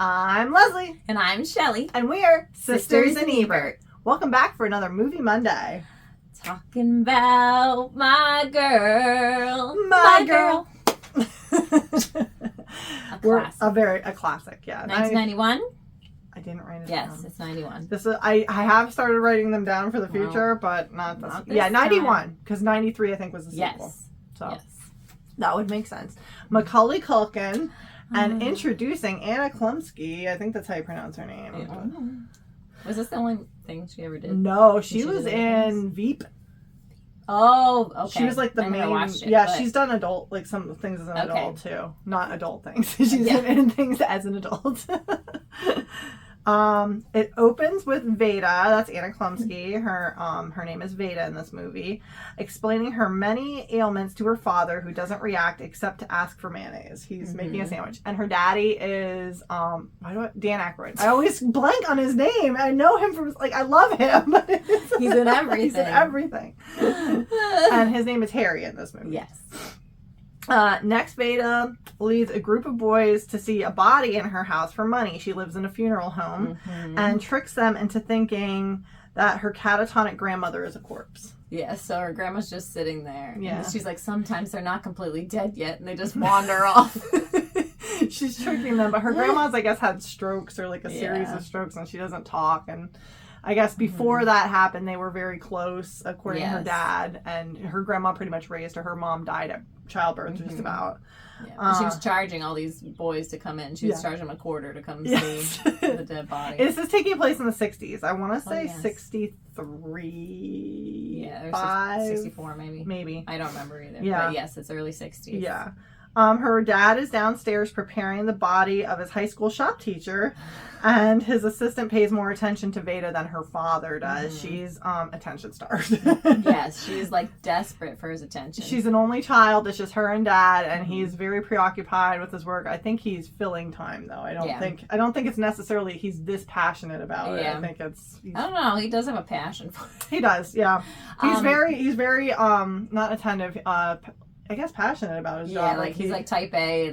I'm Leslie. And I'm Shelly. And we're Sisters in Ebert. Welcome back for another Movie Monday. Talking about my girl. My girl. A classic, yeah. 1991? I didn't write it yes, down. it's 91. This is I have started writing them down for the future, but not this. Yeah, 91, because 93 I think was the sequel. Yes. So yes. That would make sense. Macaulay Culkin and introducing Anna Chlumsky. I think that's how you pronounce her name. Was this the only thing she ever did? No, she was in Veep. Oh, okay. She was like the main. She's done adult, like some things as an adult too. Not adult things. She's in things as an adult. It opens with Veda, that's Anna Chlumsky. Her name is Veda in this movie, explaining her many ailments to her father, who doesn't react except to ask for mayonnaise. He's making a sandwich, and her daddy is Dan Aykroyd. I always blank on his name. I know him from I love him. He's in everything. He's in everything. And his name is Harry in this movie. Yes. Next, Veda leads a group of boys to see a body in her house for money. She lives in a funeral home and tricks them into thinking that her catatonic grandmother is a corpse. Yeah, so her grandma's just sitting there. Yeah. And she's like, sometimes they're not completely dead yet, and they just wander off. She's tricking them, but her grandma's, I guess, had strokes or like a series of strokes, and she doesn't talk. And I guess before that happened, they were very close, according to her dad, and her grandma pretty much raised her. Her mom died at childbirth, just about. Yeah. She was charging all these boys to come in. She was charging them $0.25 to come see the dead body. This is taking place in the 60s. I want to say 63. Yeah, or 64 maybe. Maybe. I don't remember either. Yeah. But yes, it's early 60s. Yeah. Her dad is downstairs preparing the body of his high school shop teacher, and his assistant pays more attention to Veda than her father does. She's attention starved. Yes, she's like desperate for his attention. She's an only child. It's just her and dad, and he's very preoccupied with his work. I think he's filling time, though. I don't think it's necessarily he's this passionate about it. I think it's. I don't know. He does have a passion for it. He does. Yeah. He's very not attentive. I guess passionate about his job. Yeah, like he's like type A.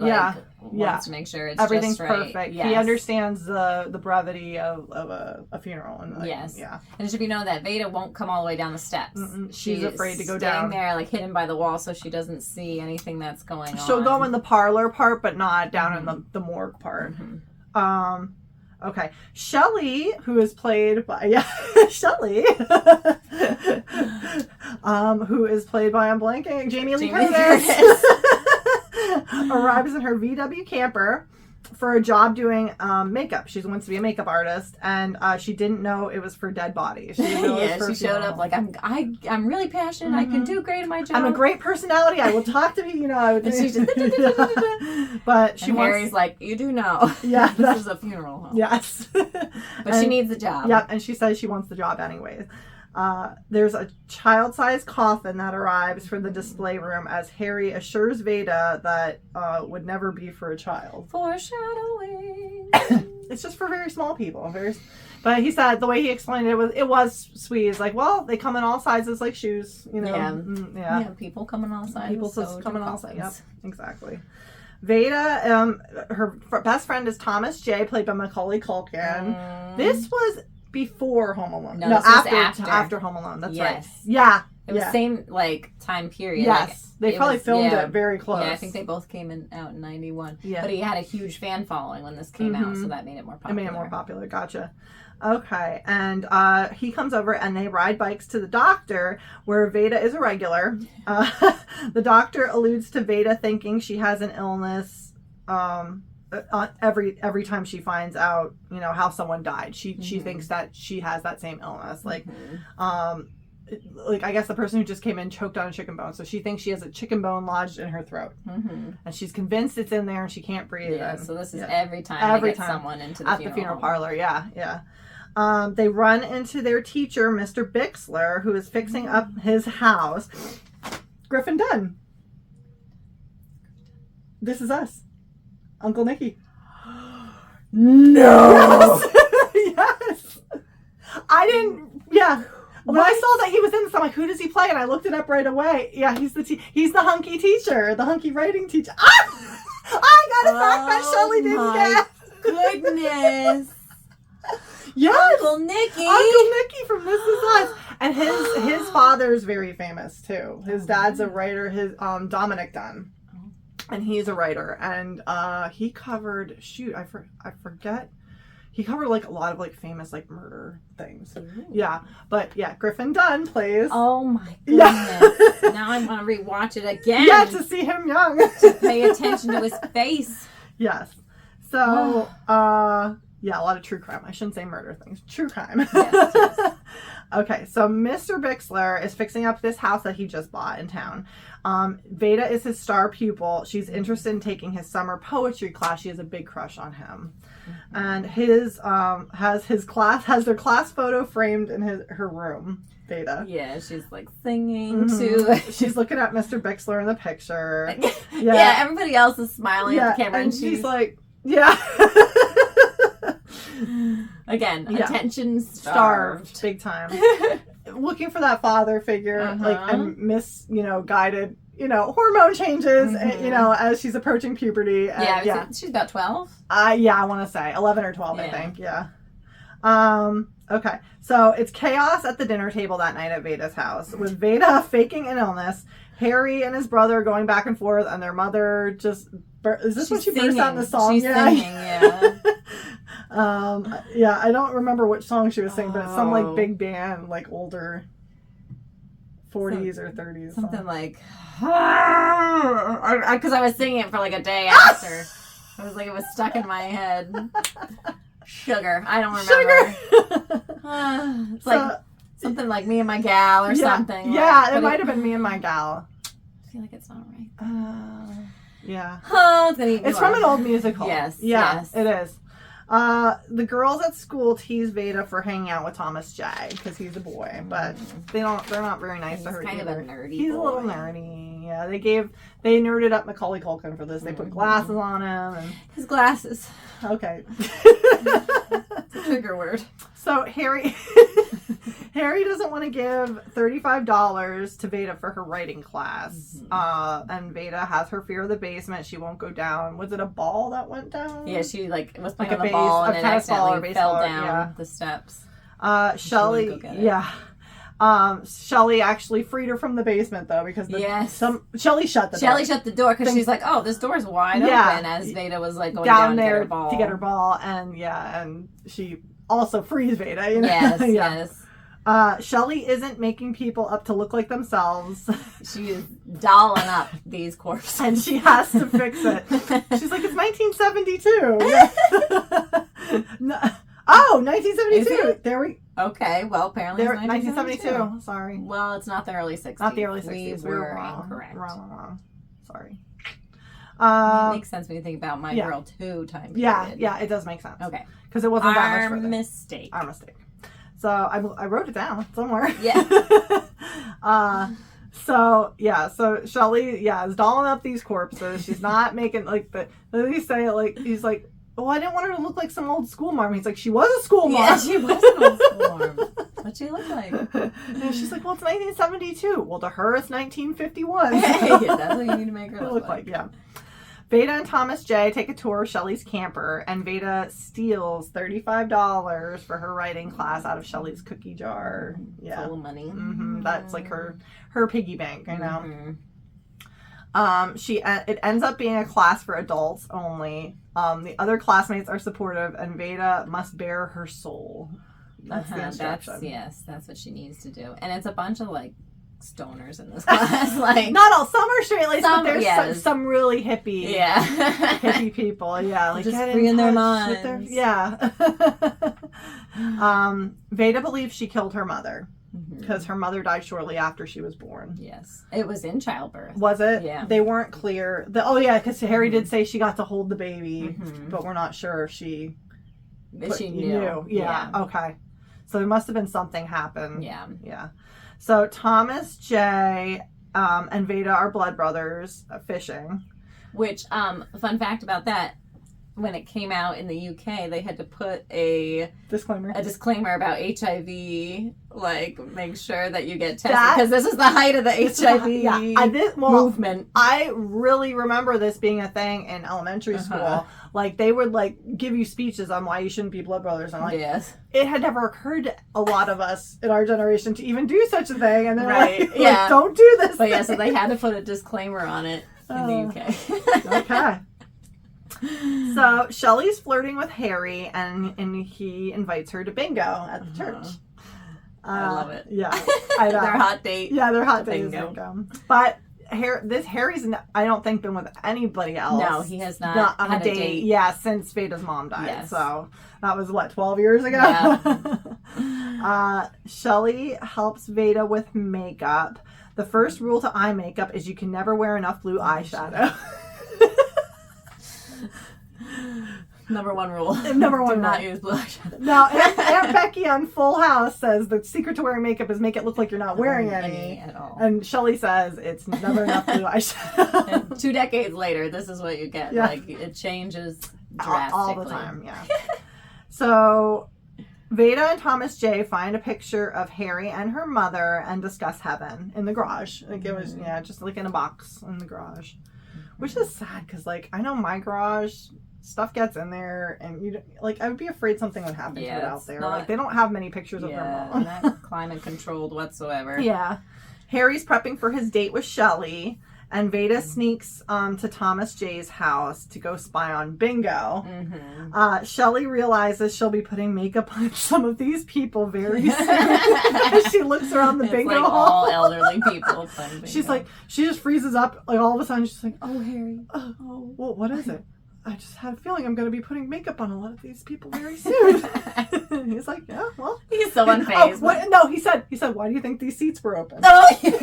Wants to make sure it's everything's just right. perfect. Yes. He understands the brevity of a funeral. And And it should be known that Veda won't come all the way down the steps. She's afraid to go down. Staying there, like hidden by the wall, so she doesn't see anything that's going on. She'll go in the parlor part, but not down in the morgue part. Okay, Shelly, who is played by Shelly, who is played by Jamie Lee Curtis, arrives in her VW camper for a job doing makeup. She wants to be a makeup artist, and she didn't know it was for dead bodies. She showed up like I'm really passionate. I can do great in my job. I'm a great personality. I will talk to you. And she's just but she wants. Harry's like, you do know. Yeah, this is a funeral home. Yes, but she needs the job. Yep, and she says she wants the job anyways. There's a child-sized coffin that arrives for the display room as Harry assures Veda that would never be for a child. Foreshadowing. It's just for very small people. But he said the way he explained it was sweet. It's like, well, they come in all sizes like shoes, you know. Yeah, people come in all sizes. People come in all sizes. Yep, exactly. Veda, her best friend is Thomas J, played by Macaulay Culkin. This was before Home Alone. No, after Home Alone. That's right. Yeah. It was same time period. Yes. They probably filmed it very close. Yeah, I think they both came out in 91. Yeah. But he had a huge fan following when this came out, so that made it more popular. Gotcha. Okay. And he comes over and they ride bikes to the doctor, where Veda is a regular. The doctor alludes to Veda thinking she has an illness every time she finds out, how someone died. She thinks that she has that same illness. I guess the person who just came in choked on a chicken bone, so she thinks she has a chicken bone lodged in her throat, and she's convinced it's in there and she can't breathe. Yeah, so this is every time they get someone into the funeral parlor. Yeah. They run into their teacher, Mr. Bixler, who is fixing up his house. Griffin Dunn. This is us. Uncle Nicky. No! Yes! I didn't... Yeah. When I saw that he was in this, I'm like, who does he play? And I looked it up right away. Yeah, he's the hunky teacher, the hunky writing teacher. Ah! I got a fact that Shelley didn't get. goodness. Yes, Uncle Nicky. Uncle Nicky from This Is Us, and his father's very famous too. His dad's a writer. His Dominic Dunn, and he's a writer, and he covered I forget. He covered like a lot of like famous like murder things. Ooh. Yeah, but yeah, Griffin Dunn plays. Oh my goodness! Yeah. Now I want to rewatch it again. Yeah, to see him young. To pay attention to his face. Yes. So, yeah, a lot of true crime. I shouldn't say murder things. True crime. Yes. Okay, so Mr. Bixler is fixing up this house that he just bought in town. Veda is his star pupil. She's interested in taking his summer poetry class. She has a big crush on him. Mm-hmm. And has their class photo framed in her room. Veda. Yeah, she's like singing too. She's looking at Mr. Bixler in the picture. Yeah, everybody else is smiling at the camera, and she's like, yeah. Again, attention starved big time. Looking for that father figure, like, and guided, hormone changes, and, as she's approaching puberty. And, she's about 12. I want to say 11 or 12, I think. Yeah. Okay, so it's chaos at the dinner table that night at Veda's house, with Veda faking an illness, Harry and his brother going back and forth, and their mother just... Is this when she burst out in the song? She's singing, yeah. I don't remember which song she was singing, but it's some, like, big band, like, older 40s or 30s. Something like... Because I was singing it for, like, a day after. I was like, it was stuck in my head. Sugar. I don't remember. Sugar. It's like something like Me and My Gal or something. Yeah, it might have been Me and My Gal. I feel like it's not right. Yeah. It's from an old musical. Yes. Yeah, yes. It is. The girls at school tease Veda for hanging out with Thomas J because he's a boy, but they're not very nice to her. He's kind of a nerdy He's boy. A little nerdy. Yeah, they nerded up Macaulay Culkin for this. They put glasses on him and his glasses. Okay. It's a trigger word. So Harry doesn't want to give $35 to Veda for her writing class. And Veda has her fear of the basement. She won't go down. Was it a ball that went down? Yeah, she was playing on the ball and then accidentally fell down the steps. Shelley, Shelley actually freed her from the basement though because Shelley shut the door. Shelley shut the door because she's like, oh, this door's wide open as Veda was like going down there to get her ball. And she also frees Veda. Yes. Shelley isn't making people up to look like themselves. She is dolling up these corpses. And she has to fix it. She's like, it's 1972. No. Oh, 1972. There we... Okay, well, apparently it's 1972. Sorry. Well, it's not the early 60s. Not the early 60s. We were incorrect. Wrong. Sorry. It makes sense when you think about My Girl 2 time period. Yeah, it does make sense. Okay. Because it wasn't that much further. Our mistake. So I wrote it down somewhere. Yeah. So Shelley, is dolling up these corpses. She's not making, like, they say, like, he's like, oh, I didn't want her to look like some old school mom. He's like, she was a school mom. Yeah, she was an old school mom. What'd she look like? And she's like, well, it's 1972. Well, to her, it's 1951. Hey, that's what you need to make her look like. Yeah. Veda and Thomas J take a tour of Shelley's camper, and Veda steals $35 for her writing class out of Shelley's cookie jar. Yeah. Full of money. Mm-hmm. That's like her piggy bank, you know. It ends up being a class for adults only. The other classmates are supportive, and Veda must bare her soul. That's the instruction. That's what she needs to do. And it's a bunch of like stoners in this class. Like not all. Some are straight laced, but there's some really hippie, hippie people. Yeah, like just free in their minds. Veda believes she killed her mother. Because her mother died shortly after she was born. Yes. It was in childbirth. Was it? Yeah. They weren't clear. Because Harry did say she got to hold the baby, but we're not sure if she knew. Yeah. Okay. So there must have been something happen. Yeah. Yeah. So Thomas J. And Veda are blood brothers fishing. Which, fun fact about that, when it came out in the UK, they had to put a disclaimer about HIV, like make sure that you get tested because this is the height of the HIV movement. I really remember this being a thing in elementary school. Like they would like give you speeches on why you shouldn't be blood brothers. And like, it had never occurred to a lot of us in our generation to even do such a thing. And they're like, don't do this. But so they had to put a disclaimer on it in the UK. Okay. So Shelley's flirting with Harry, and he invites her to bingo at the church. I love it. Yeah, I know. Their hot date. Yeah, their hot date is bingo. But Harry's, I don't think, been with anybody else. No, he has not on had a date. Yeah, since Veda's mom died. Yes. So that was 12 years ago. Yeah. Shelley helps Veda with makeup. The first rule to eye makeup is you can never wear enough blue eyeshadow. Number one rule. Number one Do rule. not use blue eyeshadow. Now, Aunt Becky on Full House says the secret to wearing makeup is make it look like you're not wearing any at all. And Shelley says it's never enough blue eyeshadow. And 2 decades later, this is what you get. Yeah. Like, it changes drastically. All the time, yeah. So, Veda and Thomas J find a picture of Harry and her mother and discuss heaven in the garage. Like it was, just like in a box in the garage. Which is sad because, like, I know my garage, stuff gets in there, and I would be afraid something would happen to it out there. Like, they don't have many pictures of their mom. Not climate controlled whatsoever. Yeah. Harry's prepping for his date with Shelley, and Veda sneaks to Thomas J's house to go spy on Bingo. Shelley realizes she'll be putting makeup on some of these people very soon as she looks around the bingo hall. All elderly people playing bingo. She's like, she just freezes up, like all of a sudden she's like, oh, Harry, well, what is it? I just had a feeling I'm going to be putting makeup on a lot of these people very soon. He's like, yeah, well. He's so unfazed. No, he said, why do you think these seats were open? Oh, yeah.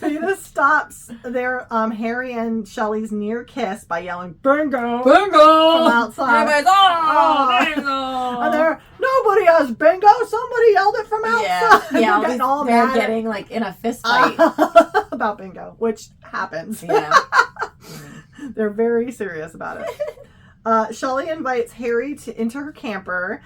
Veda stops their Harry and Shelley's near kiss by yelling bingo bingo from outside. Everybody's bingo. And they're, nobody has bingo. Somebody yelled it from outside. Yeah, they're getting like in a fist fight about bingo, which happens. Yeah, they're very serious about it. Shelley invites Harry into her camper.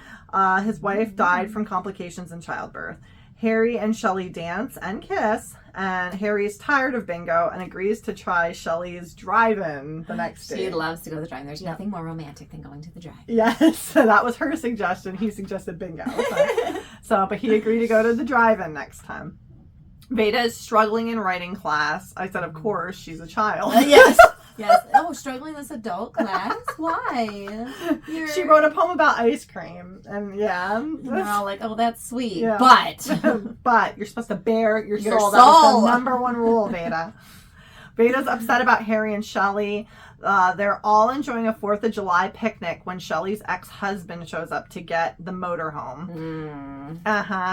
His wife died from complications in childbirth. Harry and Shelley dance and kiss, and Harry's tired of bingo and agrees to try Shelley's drive-in the next day. She loves to go to the drive-in. There's nothing more romantic than going to the drive-in. Yes, so that was her suggestion. He suggested bingo. But he agreed to go to the drive-in next time. Veda is struggling in writing class. I said, of course, she's a child. Yes. Yes. Oh, struggling this adult class? Why? She wrote a poem about ice cream. And they're all like, oh, that's sweet. Yeah. But you're supposed to bear your soul. That was the number one rule, Veda. Veda's upset about Harry and Shelley. They're all enjoying a 4th of July picnic when Shelley's ex-husband shows up to get the motorhome.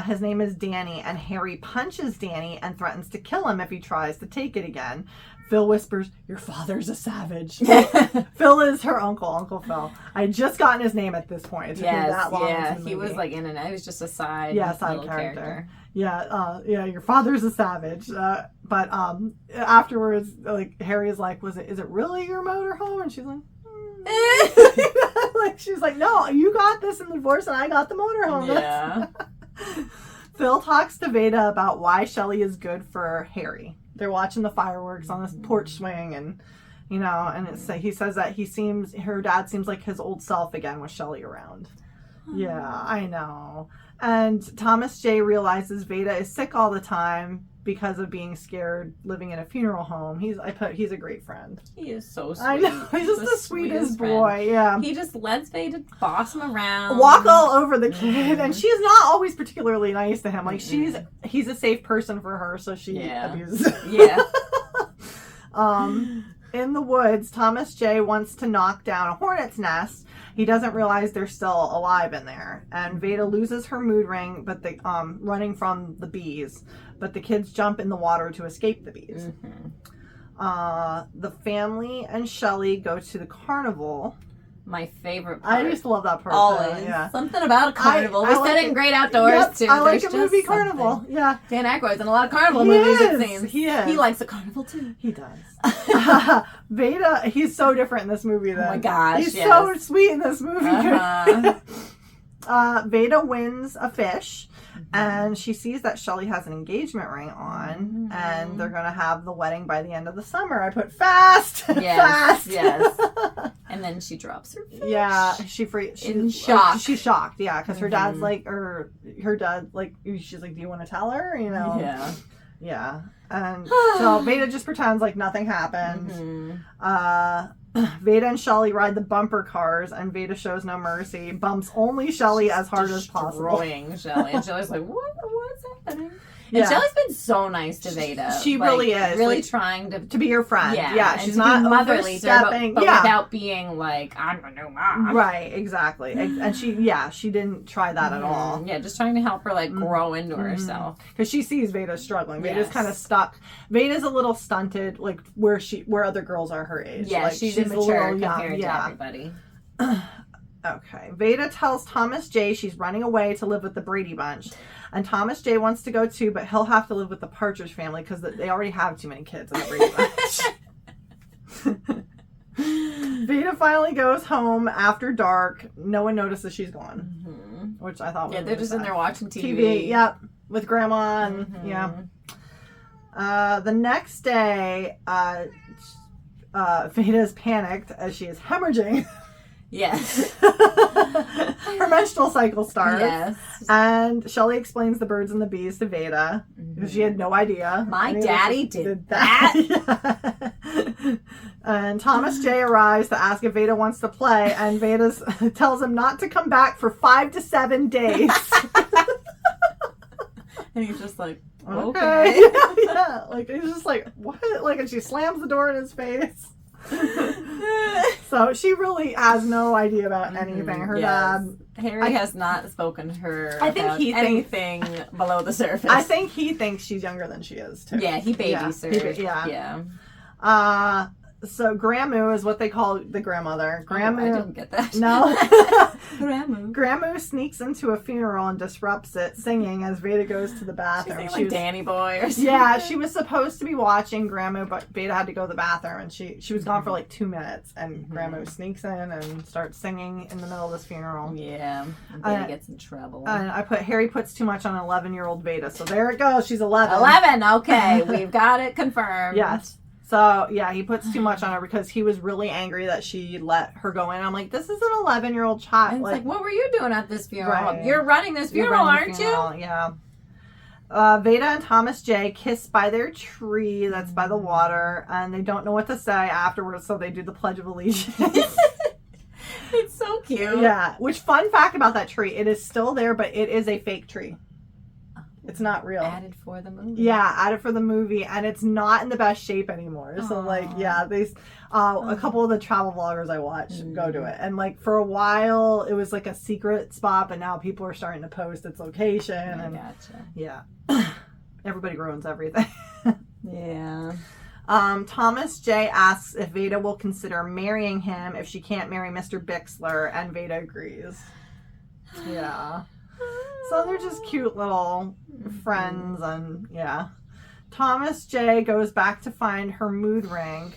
His name is Danny, and Harry punches Danny and threatens to kill him if he tries to take it again. Phil whispers, your father's a savage. Phil is her Uncle Phil. I had just gotten his name at this point. It took me that long. Yeah, he was like in and out. He was just a side character. Yeah, your father's a savage. But afterwards, like Harry's like, is it really your motorhome? And she's like, she's like, no, you got this in the divorce, and I got the motorhome. Yeah. Phil talks to Veda about why Shelley is good for Harry. They're watching the fireworks on this porch swing, and he says that her dad seems like his old self again with Shelley around. Yeah, I know. And Thomas J realizes Veda is sick all the time because of being scared living in a funeral home. He's a great friend. He is so sweet. I know. He's just the sweetest boy. Yeah. He just lets Veda boss him around. Walk all over the kid. And she's not always particularly nice to him. Like he's a safe person for her, so she abuses him. Yeah. In the woods, Thomas J wants to knock down a hornet's nest. He doesn't realize they're still alive in there. And Veda loses her mood ring, but running from the bees. But the kids jump in the water to escape the bees. Mm-hmm. The family and Shelley go to the carnival. My favorite part. I used to love that part. Always. Yeah. Something about a carnival. We said it in Great Outdoors, yep, too. I like a movie carnival. Yeah. Dan Aykroyd's in a lot of carnival movies, it seems. He is. He likes a carnival, too. He does. Veda, he's so different in this movie, though. Oh, my gosh, he's so sweet in this movie. Veda wins a fish. And she sees that Shelley has an engagement ring on, and they're going to have the wedding by the end of the summer. I put fast. Yes, yes. And then she drops her fish. Yeah, she's shocked. She's shocked, yeah, because her dad's like, or her dad, like, she's like, do you want to tell her? You know? Yeah. Yeah. And so Veda just pretends like nothing happened. Veda and Shelley ride the bumper cars, and Veda shows no mercy, bumps only Shelley as hard as possible. Destroying Shelley. And Shelley's like, what's happening? Yeah. And Shelley's been so nice to Veda. She really is. Really trying to be your friend. Yeah. She's not motherly, but yeah. without being like, I'm a new mom. Right, exactly. And she didn't try that at all. Yeah, just trying to help her like grow into herself. Because she sees Veda struggling. Veda's kind of stuck. Veda's a little stunted, like where other girls are her age. Yeah, like, she's immature compared to everybody. Okay. Veda tells Thomas J she's running away to live with the Brady Bunch. And Thomas J wants to go too, but he'll have to live with the Partridge Family because they already have too many kids in the Brady Bunch. Veda finally goes home after dark. No one notices she's gone, which I thought was they're just in there watching TV. Yep, with Grandma and the next day, Veda is panicked as she is hemorrhaging. Yes. Her menstrual cycle starts. Yes. And Shelley explains the birds and the bees to Veda because she had no idea. My daddy did that. And Thomas J arrives to ask if Veda wants to play, and Veda tells him not to come back for 5 to 7 days. And he's just like, okay. Yeah. Like, he's just like, what? Like, and she slams the door in his face. So she really has no idea about anything. Her dad, Harry, has not spoken to her. I think he anything below the surface. I think he thinks she's younger than she is too. Yeah, he babies her. Yeah. So Grandmoo is what they call the grandmother. Grandmoo. I didn't get that. No. Grandmoo. Grandmoo sneaks into a funeral and disrupts it, singing as Veda goes to the bathroom. She was Danny Boy or something. Yeah, she was supposed to be watching Grandmoo, but Veda had to go to the bathroom, and she was gone for like 2 minutes, and Grandmoo sneaks in and starts singing in the middle of this funeral. Yeah, and Veda gets in trouble. And I put Harry puts too much on 11-year-old Veda, so there it goes. She's 11. 11. Okay, we've got it confirmed. Yes. So, yeah, he puts too much on her because he was really angry that she let her go in. I'm like, this is an 11-year-old child. And it's like, what were you doing at this funeral? Right. You're running this funeral, aren't you? Yeah. Veda and Thomas J kiss by their tree that's by the water, and they don't know what to say afterwards, so they do the Pledge of Allegiance. It's so cute. Yeah. Which, fun fact about that tree, it is still there, but it is a fake tree. It's not real. Added for the movie. Yeah, added for the movie, and it's not in the best shape anymore. So, like, yeah, they, a couple of the travel vloggers I watched go to it, and like for a while it was like a secret spot, but now people are starting to post its location. And gotcha. Yeah, everybody ruins everything. Yeah. Thomas J asks if Veda will consider marrying him if she can't marry Mr. Bixler, and Veda agrees. Yeah. So they're just cute little friends, and yeah. Thomas J goes back to find her mood ring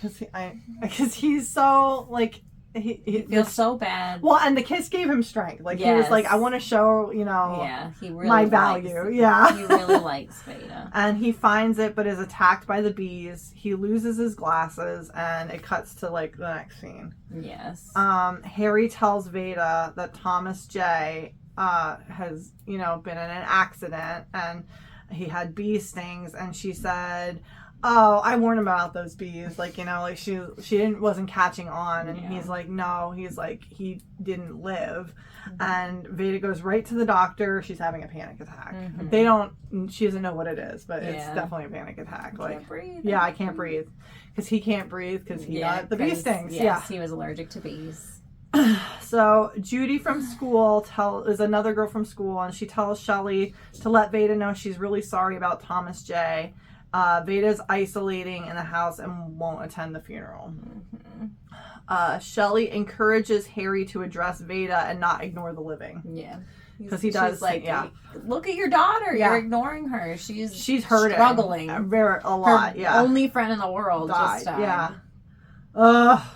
because he's so like he feels so bad. Well, and the kiss gave him strength. Like he was like, I want to show he really my value. Yeah, he really likes Veda, and he finds it, but is attacked by the bees. He loses his glasses, and it cuts to like the next scene. Yes. Harry tells Veda that Thomas J has, been in an accident and he had bee stings, and she said, oh, I warned him about those bees. Like, she wasn't catching on. And he's like, no, he didn't live. Mm-hmm. And Veda goes right to the doctor. She's having a panic attack. Mm-hmm. She doesn't know what it is, but it's definitely a panic attack. I can't breathe. Yeah, I can't breathe. Because he can't breathe because he got the bee stings. Yes, he was allergic to bees. So Judy from school is another girl from school, and she tells Shelley to let Veda know she's really sorry about Thomas J. Veda's isolating in the house and won't attend the funeral. Shelley encourages Harry to address Veda and not ignore the living. Yeah. Because he does, like, look at your daughter. Yeah. You're ignoring her. She's hurting. Struggling. A lot, her only friend in the world just died. Yeah.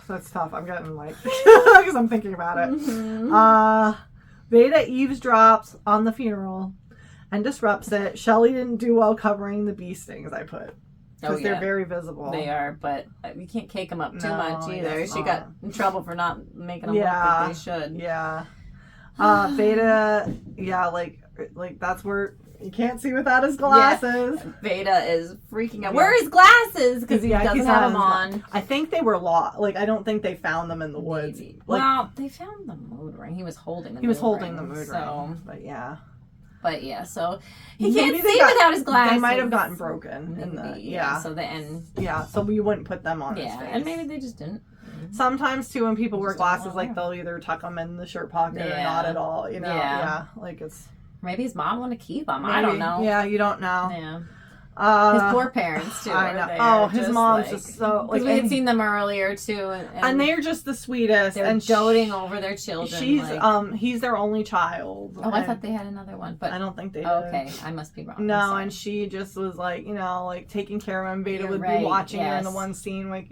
That's tough. I'm getting like, because I'm thinking about it. Mm-hmm. Veda eavesdrops on the funeral and disrupts it. Shelley didn't do well covering the bee stings, I put. Because they're very visible. They are, but you can't cake them up too much either. She got in trouble for not making them look like they should. Yeah. Veda, like that's where you can't see without his glasses. Yeah. Veda is freaking out. Where are his glasses? Because he doesn't have them on. I think they were lost. Like, I don't think they found them in the woods. Maybe. Well, they found the mood ring. He was holding the mood ring. But yeah, so he can't see without his glasses. They might have gotten broken in the So the end. Yeah, so we wouldn't put them on his face. And maybe they just didn't. Sometimes too, when people wear glasses, like they'll either tuck them in the shirt pocket or not at all. You know, like it's maybe his mom want to keep them. Maybe. I don't know. Yeah, you don't know. Yeah. His poor parents too. I know. His mom's just so like. We had seen them earlier too, and they're just the sweetest. They're doting over their children. He's their only child. Oh, I thought they had another one, but I don't think they did. Okay, I must be wrong. No, and she just was like, like taking care of him. Veda would be watching her in the one scene, like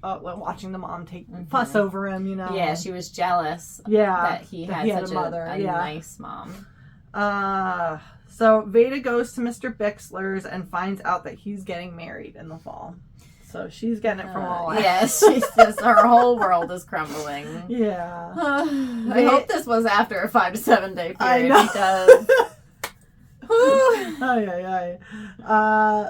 watching the mom fuss over him. Yeah, she was jealous. That he had such a mother, a nice mom. So Veda goes to Mr. Bixler's and finds out that he's getting married in the fall. So she's getting it from all ends. Yes, her whole world is crumbling. Yeah. I hope this was after a 5 to 7 day period because...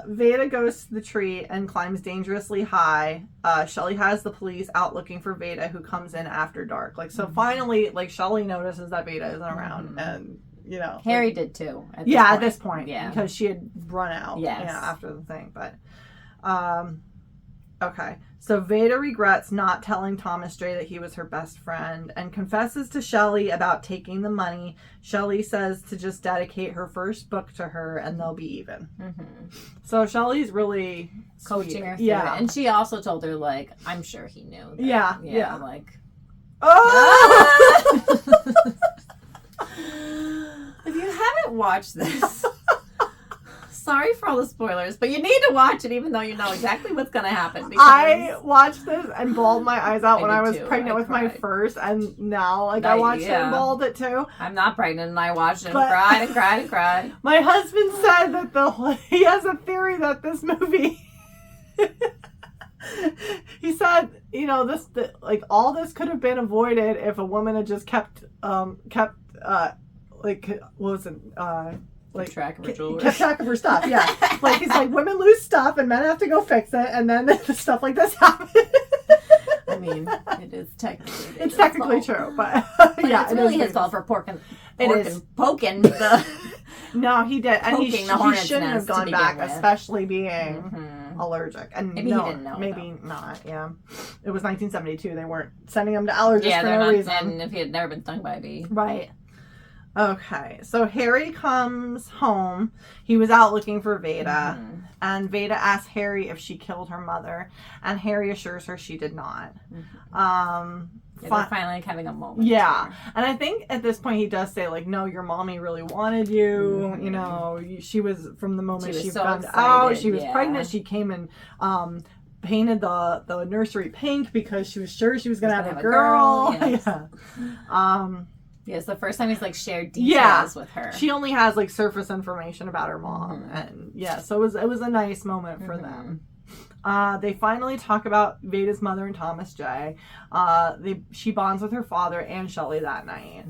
Veda goes to the tree and climbs dangerously high. Shelley has the police out looking for Veda, who comes in after dark. Finally, Shelley notices that Veda isn't around and... Harry did too. At this point, because she had run out. After the thing, but okay. So Veda regrets not telling Thomas J that he was her best friend and confesses to Shelley about taking the money. Shelley says to just dedicate her first book to her and they'll be even. Mm-hmm. So Shelley's really coaching her through it. And she also told her I'm sure he knew. That. If you haven't watched this, sorry for all the spoilers, but you need to watch it even though you know exactly what's going to happen. I watched this and bawled my eyes out when I was pregnant with my first, and now I watched it and bawled it too. I'm not pregnant and I watched it and cried and cried and cried. My husband said that he has a theory that this movie... He said, all this could have been avoided if a woman had just kept track of her jewelry. Kept track of her stuff, yeah. He's women lose stuff and men have to go fix it, and then stuff like this happens. I mean, it is technically. It's technically true, but it's really his fault for poking the. No, he did, and he shouldn't have gone back, especially being allergic. And maybe he didn't know. Maybe not. Yeah, it was 1972. They weren't sending him to allergists for no reason. And if he had never been stung by a bee, right. Okay, so Harry comes home. He was out looking for Veda, and Veda asks Harry if she killed her mother, and Harry assures her she did not. They're finally having a moment. Yeah, and I think at this point he does say no, your mommy really wanted you. She was from the moment she found out she was pregnant. She came and painted the nursery pink because she was sure she was going to have a girl. Yes. Yeah. Yes, the first time he's shared details with her. She only has surface information about her mom, and so it was a nice moment for them. They finally talk about Veda's mother and Thomas J. She bonds with her father and Shelley that night.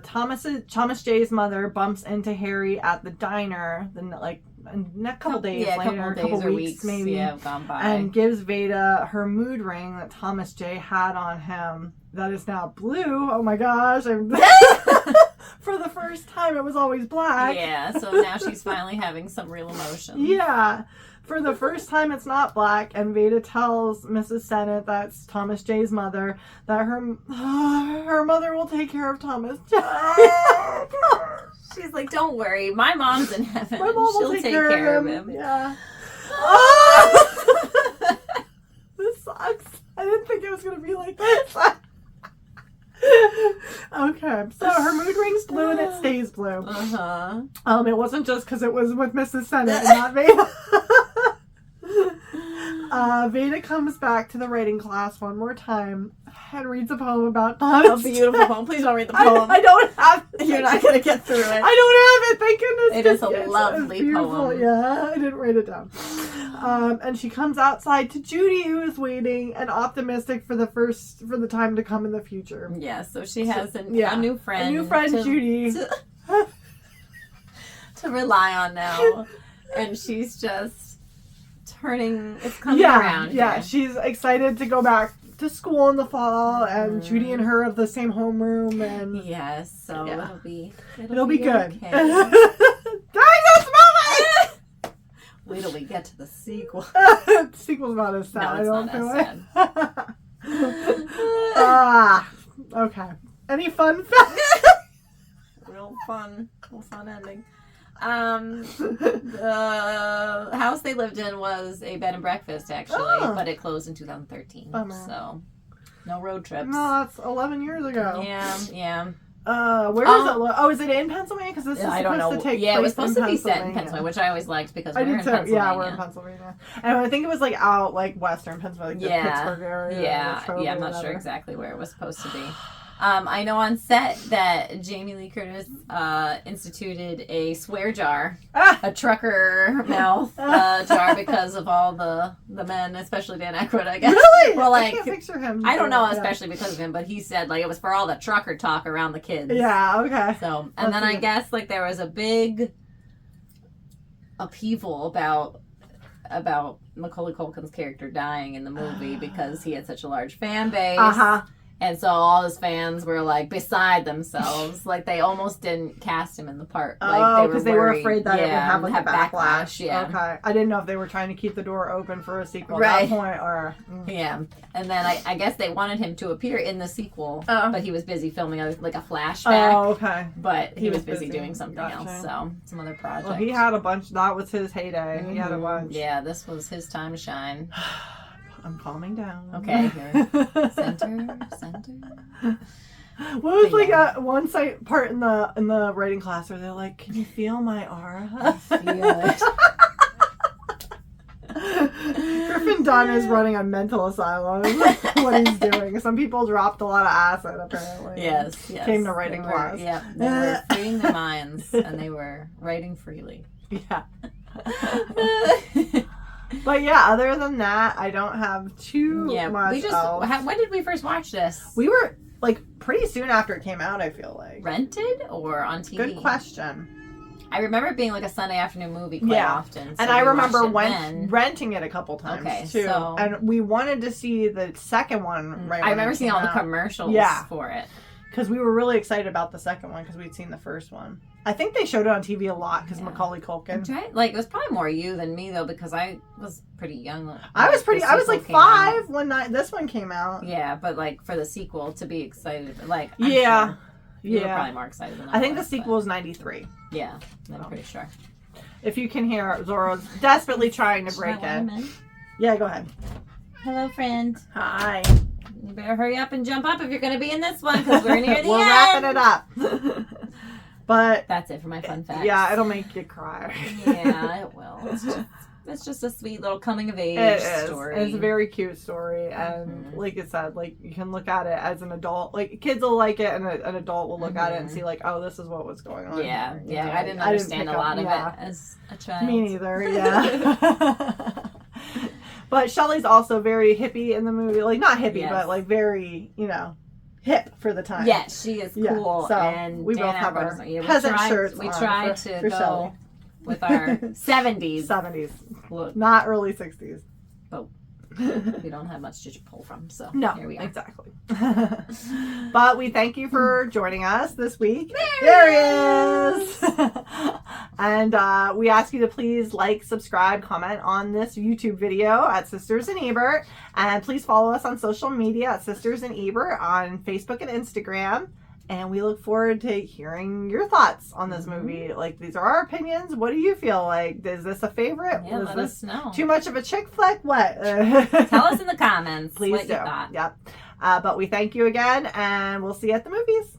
Thomas J's mother bumps into Harry at the diner a couple days later, a couple weeks maybe, gone by, and gives Veda her mood ring that Thomas J had on him that is now blue. Oh my gosh. For the first time it was always black. Yeah, so now she's finally having some real emotion. Yeah. For the first time it's not black, and Veda tells Mrs. Sennett, that's Thomas J's mother, that her mother will take care of Thomas J. She's like, don't worry, my mom's in heaven. My mom She'll will take care of him. Yeah. This sucks. didn't think it was going to be like this. Okay, so her mood rings blue and it stays blue. It wasn't just because it was with Mrs. Sennett and not Veda. Veda comes back to the writing class one more time and reads a poem about Donna. A beautiful poem. Please don't read the poem. I don't have it. You're not going to get through it. I don't have it, thank goodness. It is a lovely poem. Yeah, I didn't write it down. And she comes outside to Judy, who is waiting and optimistic for the time to come in the future. Yeah, so she has a new friend. A new friend, Judy. To rely on now. And she's just it's coming around. Yeah, she's excited to go back to school in the fall, and Judy and her have the same homeroom, and yes, so it'll be good. Okay. Dino's moment! Wait till we get to the sequel. The sequel's not as sad. No, it's not as sad. Okay. Any fun facts? Real fun ending. The house they lived in was a bed and breakfast, actually, but it closed in 2013. Bummer. So, no road trips. No, that's 11 years ago. Yeah. Where is it? Oh, is it in Pennsylvania? Because this is supposed to take place it was supposed to be set in Pennsylvania, Pennsylvania, which I always liked because we're in Pennsylvania. Yeah, we're in Pennsylvania. And I think it was like out like western Pennsylvania, like the Pittsburgh area. Yeah, I'm not sure exactly where it was supposed to be. I know on set that Jamie Lee Curtis instituted a swear jar, a trucker mouth jar, because of all the men, especially Dan Aykroyd, I guess. Really? Well, I can't picture him. I don't know, especially because of him, but he said like it was for all the trucker talk around the kids. Yeah, okay. So, and then I guess like there was a big upheaval about Macaulay Culkin's character dying in the movie because he had such a large fan base. And so all his fans were like beside themselves, like they almost didn't cast him in the part. Like, because they were afraid that it would have like a backlash. Yeah. Okay, I didn't know if they were trying to keep the door open for a sequel right. at that point, or yeah. And then I guess they wanted him to appear in the sequel, but he was busy filming like a flashback. Oh, okay. But he was busy doing something else, so some other project. Well, he had a bunch. That was his heyday. Mm-hmm. He had a bunch. Yeah, this was his time to shine. I'm calming down. Okay, here. Center. What was one part in the writing class where they're like, "Can you feel my aura?" I feel it. Griffin Dunn is running a mental asylum. What he's doing. Some people dropped a lot of acid, apparently. Yes. Came to writing class. Yeah, they were freeing their minds, and they were writing freely. Yeah. But yeah, other than that, I don't have too much else. When did we first watch this? We were like pretty soon after it came out, I feel like. Rented or on TV? Good question. I remember it being like a Sunday afternoon movie quite often. So and I remember renting it a couple times too. So... And we wanted to see the second one I remember seeing all the commercials for it. Because we were really excited about the second one because we'd seen the first one. I think they showed it on TV a lot because Macaulay Culkin. Like, it was probably more you than me, though, because I was pretty young. I was like 5 when this one came out. Yeah, but like for the sequel to be excited, like I'm sure you were probably more excited than I think the sequel is 93. Yeah, I'm pretty sure. If you can hear, Zorro's desperately trying to break it. Yeah, go ahead. Hello, friend. Hi. You better hurry up and jump up if you're going to be in this one because we're near the end. We're wrapping it up. But that's it for my fun facts. Yeah, it'll make you cry. Yeah, it will. It's just a sweet little coming of age story. It's a very cute story, and like I said, like you can look at it as an adult. Like kids will like it, and an adult will look at it and see like, oh, this is what was going on. Yeah, I didn't understand a lot of it as a child. Me neither. Yeah. But Shelley's also very hippie in the movie. Like not hippie, but like very, hip for the time. Yeah, she is cool. Yeah, so and we both have our peasant shirts. We tried to go with our 70s. 70s look. Not early 60s. But we don't have much to pull from, so here we are. Exactly. But we thank you for joining us this week. There he is! And we ask you to please like, subscribe, comment on this YouTube video at Sisters and Ebert. And please follow us on social media at Sisters and Ebert on Facebook and Instagram. And we look forward to hearing your thoughts on this movie. Like, these are our opinions. What do you feel like? Is this a favorite? Yeah, let us know. Too much of a chick flick? What? Tell us in the comments. Please what do. You thought. Yep. But we thank you again, and we'll see you at the movies.